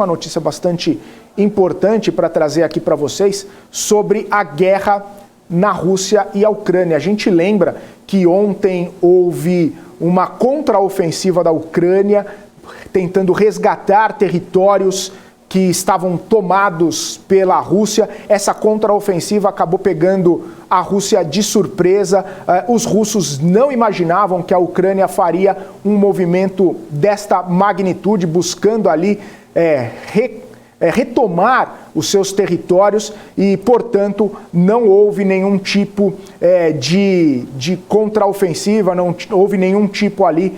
Uma notícia bastante importante para trazer aqui para vocês sobre a guerra na Rússia e a Ucrânia. A gente lembra que ontem houve uma contraofensiva da Ucrânia tentando resgatar territórios que estavam tomados pela Rússia. Essa contraofensiva acabou pegando a Rússia de surpresa. Os russos não imaginavam que a Ucrânia faria um movimento desta magnitude, buscando ali retomar os seus territórios e, portanto, não houve nenhum tipo de contraofensiva, não houve nenhum tipo ali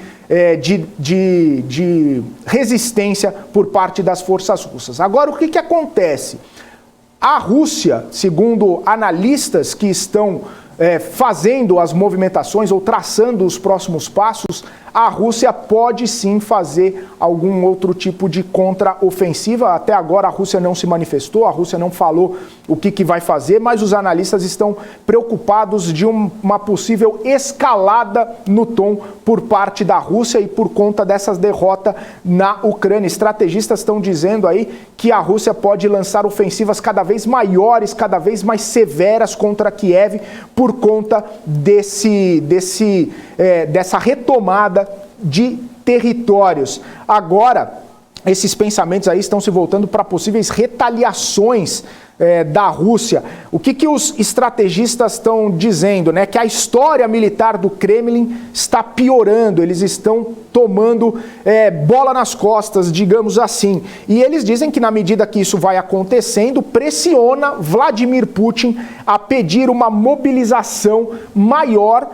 de resistência por parte das forças russas. Agora, o que acontece? A Rússia, segundo analistas que estão fazendo as movimentações ou traçando os próximos passos, a Rússia pode sim fazer algum outro tipo de contraofensiva. Até agora a Rússia não se manifestou, a Rússia não falou o que vai fazer, mas os analistas estão preocupados de uma possível escalada no tom por parte da Rússia e por conta dessas derrotas na Ucrânia. Estrategistas estão dizendo aí que a Rússia pode lançar ofensivas cada vez maiores, cada vez mais severas contra Kiev por conta dessa retomada de territórios. Agora, esses pensamentos aí estão se voltando para possíveis retaliações da Rússia. O que os estrategistas estão dizendo, né? Que a história militar do Kremlin está piorando, eles estão tomando bola nas costas, digamos assim. E eles dizem que na medida que isso vai acontecendo, pressiona Vladimir Putin a pedir uma mobilização maior,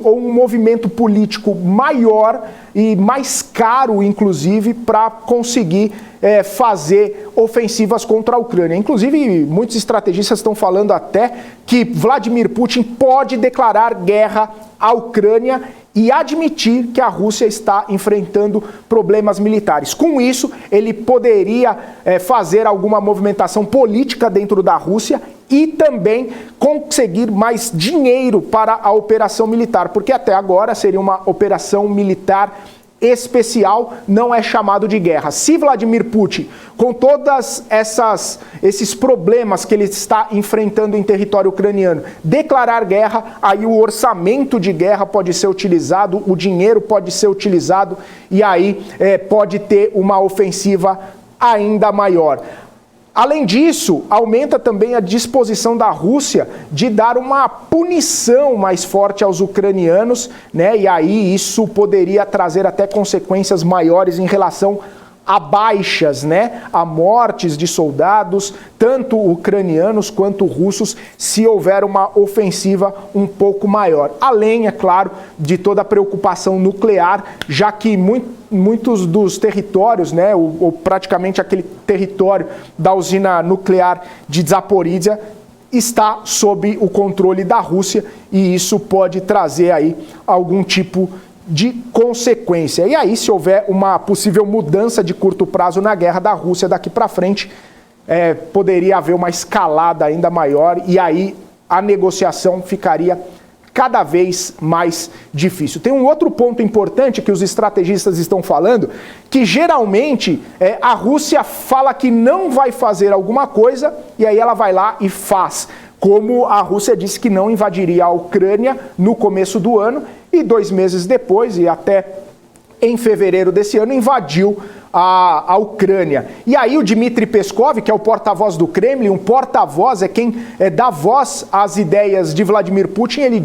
ou um movimento político maior e mais caro, inclusive, para conseguir fazer ofensivas contra a Ucrânia. Inclusive, muitos estrategistas estão falando até que Vladimir Putin pode declarar guerra à Ucrânia e admitir que a Rússia está enfrentando problemas militares. Com isso, ele poderia fazer alguma movimentação política dentro da Rússia e também conseguir mais dinheiro para a operação militar, porque até agora seria uma operação militar especial, não é chamado de guerra. Se Vladimir Putin, com todas esses problemas que ele está enfrentando em território ucraniano, declarar guerra, aí o orçamento de guerra pode ser utilizado, o dinheiro pode ser utilizado e aí pode ter uma ofensiva ainda maior. Além disso, aumenta também a disposição da Rússia de dar uma punição mais forte aos ucranianos, né? E aí isso poderia trazer até consequências maiores em relação a baixas, né? A mortes de soldados, tanto ucranianos quanto russos, se houver uma ofensiva um pouco maior. Além, é claro, de toda a preocupação nuclear, já que muitos dos territórios, né, ou praticamente aquele território da usina nuclear de Zaporizhzhia, está sob o controle da Rússia e isso pode trazer aí algum tipo de consequência. E aí, se houver uma possível mudança de curto prazo na guerra da Rússia daqui para frente, poderia haver uma escalada ainda maior e aí a negociação ficaria cada vez mais difícil. Tem um outro ponto importante que os estrategistas estão falando, que geralmente a Rússia fala que não vai fazer alguma coisa e aí ela vai lá e faz. Como a Rússia disse que não invadiria a Ucrânia no começo do ano e 2 meses depois, e até em fevereiro desse ano, invadiu a Ucrânia. E aí o Dmitry Peskov, que é o porta-voz do Kremlin, um porta-voz é quem dá voz às ideias de Vladimir Putin, ele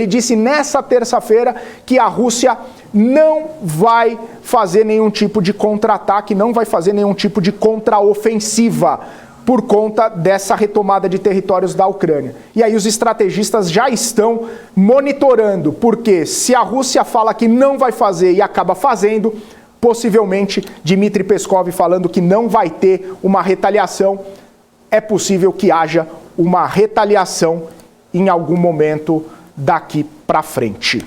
disse nessa terça-feira que a Rússia não vai fazer nenhum tipo de contra-ataque, não vai fazer nenhum tipo de contraofensiva por conta dessa retomada de territórios da Ucrânia. E aí os estrategistas já estão monitorando, porque se a Rússia fala que não vai fazer e acaba fazendo, possivelmente Dmitry Peskov falando que não vai ter uma retaliação, é possível que haja uma retaliação em algum momento daqui para frente.